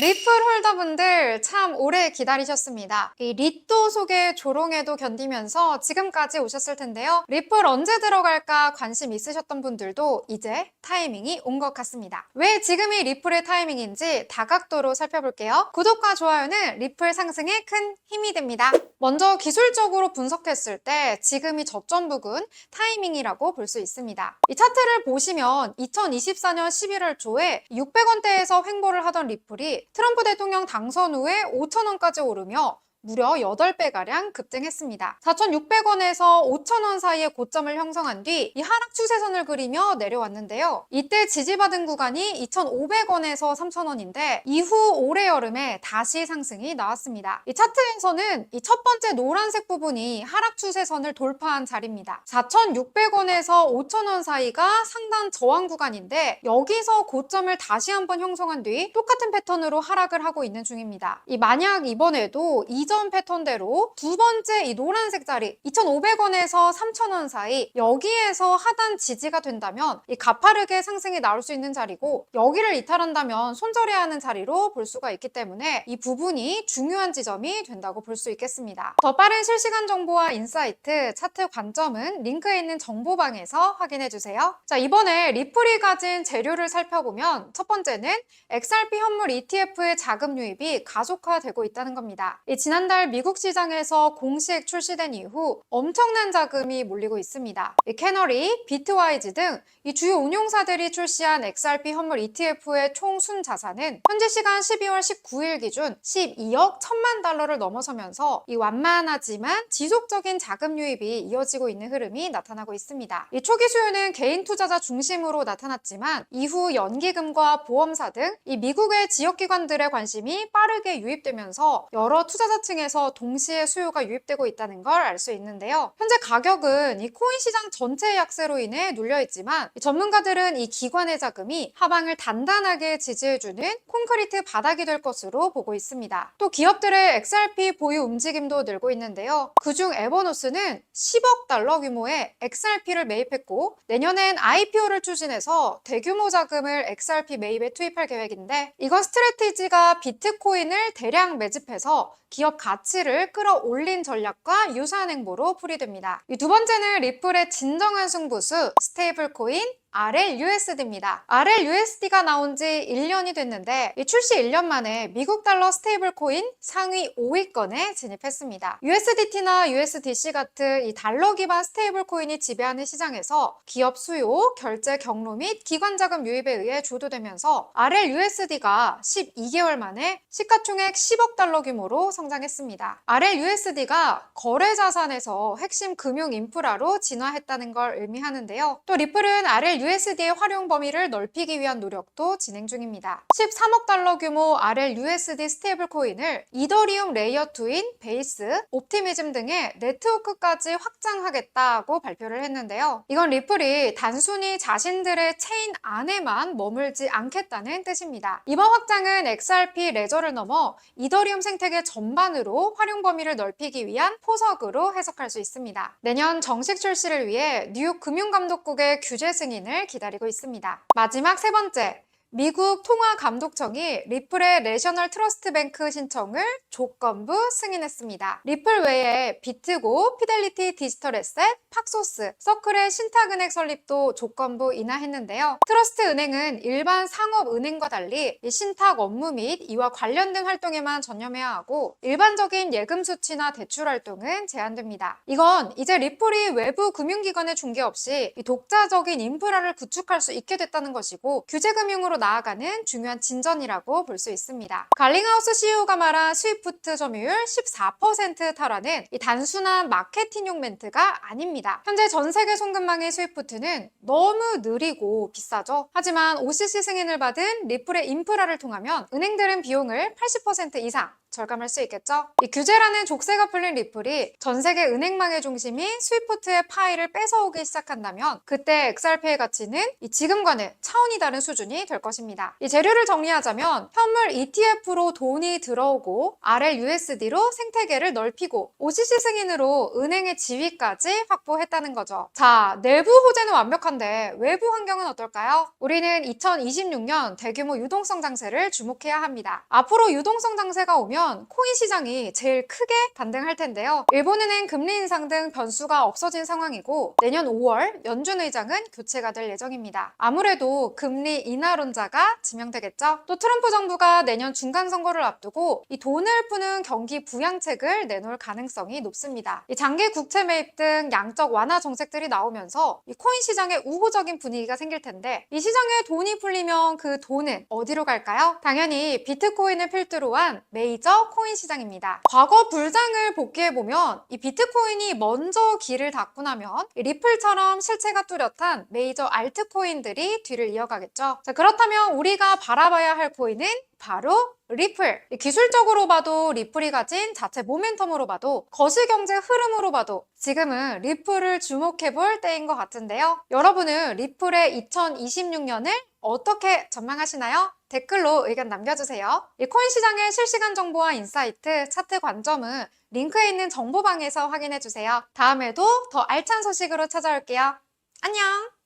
리플 홀더분들 참 오래 기다리셨습니다. 이 리또 속의 조롱에도 견디면서 지금까지 오셨을 텐데요. 리플 언제 들어갈까 관심 있으셨던 분들도 이제 타이밍이 온 것 같습니다. 왜 지금이 리플의 타이밍인지 다각도로 살펴볼게요. 구독과 좋아요는 리플 상승에 큰 힘이 됩니다. 먼저 기술적으로 분석했을 때 지금이 저점 부근 타이밍이라고 볼 수 있습니다. 이 차트를 보시면 2024년 11월 초에 600원대에서 횡보를 하던 리플이 트럼프 대통령 당선 후에 5,000원까지 오르며 무려 8배가량 급등했습니다. 4,600원에서 5,000원 사이의 고점을 형성한 뒤 이 하락 추세선을 그리며 내려왔는데요. 이때 지지받은 구간이 2,500원에서 3,000원인데 이후 올해 여름에 다시 상승이 나왔습니다. 이 차트에서는 이 첫 번째 노란색 부분이 하락 추세선을 돌파한 자리입니다. 4,600원에서 5,000원 사이가 상단 저항 구간인데 여기서 고점을 다시 한번 형성한 뒤 똑같은 패턴으로 하락을 하고 있는 중입니다. 만약 이번에도 이전 패턴대로 두 번째 이 노란색 자리 2,500원에서 3,000원 사이 여기에서 하단 지지가 된다면 이 가파르게 상승이 나올 수 있는 자리고 여기를 이탈한다면 손절해야 하는 자리로 볼 수가 있기 때문에 이 부분이 중요한 지점이 된다고 볼 수 있겠습니다. 더 빠른 실시간 정보와 인사이트, 차트 관점은 링크에 있는 정보방에서 확인해주세요. 자, 이번에 리플이 가진 재료를 살펴보면 첫 번째는 XRP 현물 ETF의 자금 유입이 가속화되고 있다는 겁니다. 지난달 미국 시장에서 공식 출시된 이후 엄청난 자금이 몰리고 있습니다. 캐너리, 비트와이즈 등 이 주요 운용사들이 출시한 XRP 현물 ETF의 총 순자산은 현재 시간 12월 19일 기준 12억 1천만 달러를 넘어서면서 이 완만하지만 지속적인 자금 유입이 이어지고 있는 흐름이 나타나고 있습니다. 이 초기 수요는 개인 투자자 중심으로 나타났지만 이후 연기금과 보험사 등 이 미국의 지역기관들의 관심이 빠르게 유입되면서 여러 투자자층에서 동시에 수요가 유입되고 있다는 걸 알 수 있는데요. 현재 가격은 이 코인 시장 전체의 약세로 인해 눌려있지만 전문가들은 이 기관의 자금이 하방을 단단하게 지지해주는 콘크리트 바닥이 될 것으로 보고 있습니다. 또 기업들의 XRP 보유 움직임도 늘고 있는데요. 그중 에버노스는 10억 달러 규모의 XRP를 매입했고 내년엔 IPO를 추진해서 대규모 자금을 XRP 매입에 투입할 계획인데 이건 스트래티지가 비트코인을 대량 매집해서 기업 가치를 끌어올린 전략과 유사한 행보로 풀이됩니다. 두 번째는 리플의 진정한 승부수 스테이블 코인 RLUSD입니다. RLUSD가 나온 지 1년이 됐는데 이 출시 1년 만에 미국 달러 스테이블 코인 상위 5위권에 진입했습니다. USDT나 USDC 같은 이 달러 기반 스테이블 코인이 지배하는 시장에서 기업 수요, 결제 경로 및 기관 자금 유입에 의해 주도되면서 RLUSD가 12개월 만에 시가총액 10억 달러 규모로 성장했습니다. RLUSD가 거래 자산에서 핵심 금융 인프라로 진화했다는 걸 의미하는데요. 또 리플은 RLUSD의 활용 범위를 넓히기 위한 노력도 진행 중입니다. 13억 달러 규모 RLUSD 스테이블 코인을 이더리움 레이어 2인 베이스, 옵티미즘 등의 네트워크까지 확장하겠다고 발표를 했는데요. 이건 리플이 단순히 자신들의 체인 안에만 머물지 않겠다는 뜻입니다. 이번 확장은 XRP 레저를 넘어 이더리움 생태계 전반으로 활용 범위를 넓히기 위한 포석으로 해석할 수 있습니다. 내년 정식 출시를 위해 뉴욕 금융감독국의 규제 승인을 기다리고 있습니다. 마지막 세 번째, 미국 통화감독청이 리플의 내셔널 트러스트 뱅크 신청을 조건부 승인했습니다. 리플 외에 비트고, 피델리티 디지털 에셋, 팍소스, 서클의 신탁은행 설립도 조건부 인하했는데요. 트러스트 은행은 일반 상업은행과 달리 신탁 업무 및 이와 관련된 활동에만 전념해야 하고 일반적인 예금 수취나 대출 활동은 제한됩니다. 이건 이제 리플이 외부 금융기관의 중개 없이 독자적인 인프라를 구축할 수 있게 됐다는 것이고 규제금융으로 나아가는 중요한 진전이라고 볼 수 있습니다. 갈링하우스 CEO가 말한 스위프트 점유율 14% 탈환은 단순한 마케팅용 멘트가 아닙니다. 현재 전 세계 송금망의 스위프트는 너무 느리고 비싸죠. 하지만 OCC 승인을 받은 리플의 인프라를 통하면 은행들은 비용을 80% 이상 절감할 수 있겠죠? 이 규제라는 족쇄가 풀린 리플이 전 세계 은행망의 중심인 스위프트의 파이를 뺏어오기 시작한다면 그때 XRP의 가치는 이 지금과는 차원이 다른 수준이 될 것입니다. 이 재료를 정리하자면 현물 ETF로 돈이 들어오고 RLUSD로 생태계를 넓히고 OCC 승인으로 은행의 지위까지 확보했다는 거죠. 자, 내부 호재는 완벽한데 외부 환경은 어떨까요? 우리는 2026년 대규모 유동성 장세를 주목해야 합니다. 앞으로 유동성 장세가 오면 코인 시장이 제일 크게 반등할 텐데요. 일본은행 금리 인상 등 변수가 없어진 상황이고 내년 5월 연준 의장은 교체가 될 예정입니다. 아무래도 금리 인하론자가 지명되겠죠. 또 트럼프 정부가 내년 중간 선거를 앞두고 이 돈을 푸는 경기 부양책을 내놓을 가능성이 높습니다. 이 장기 국채 매입 등 양적 완화 정책들이 나오면서 이 코인 시장에 우호적인 분위기가 생길 텐데 이 시장에 돈이 풀리면 그 돈은 어디로 갈까요? 당연히 비트코인을 필두로 한 메이저 코인 시장입니다. 과거 불장을 복귀해보면 이 비트코인이 먼저 길을 닫고 나면 리플처럼 실체가 뚜렷한 메이저 알트코인들이 뒤를 이어가겠죠. 자, 그렇다면 우리가 바라봐야 할 코인은 바로 리플. 기술적으로 봐도 리플이 가진 자체 모멘텀으로 봐도 거시경제 흐름으로 봐도 지금은 리플을 주목해볼 때인 것 같은데요. 여러분은 리플의 2026년을 어떻게 전망하시나요? 댓글로 의견 남겨주세요. 이 코인 시장의 실시간 정보와 인사이트, 차트 관점은 링크에 있는 정보방에서 확인해주세요. 다음에도 더 알찬 소식으로 찾아올게요. 안녕!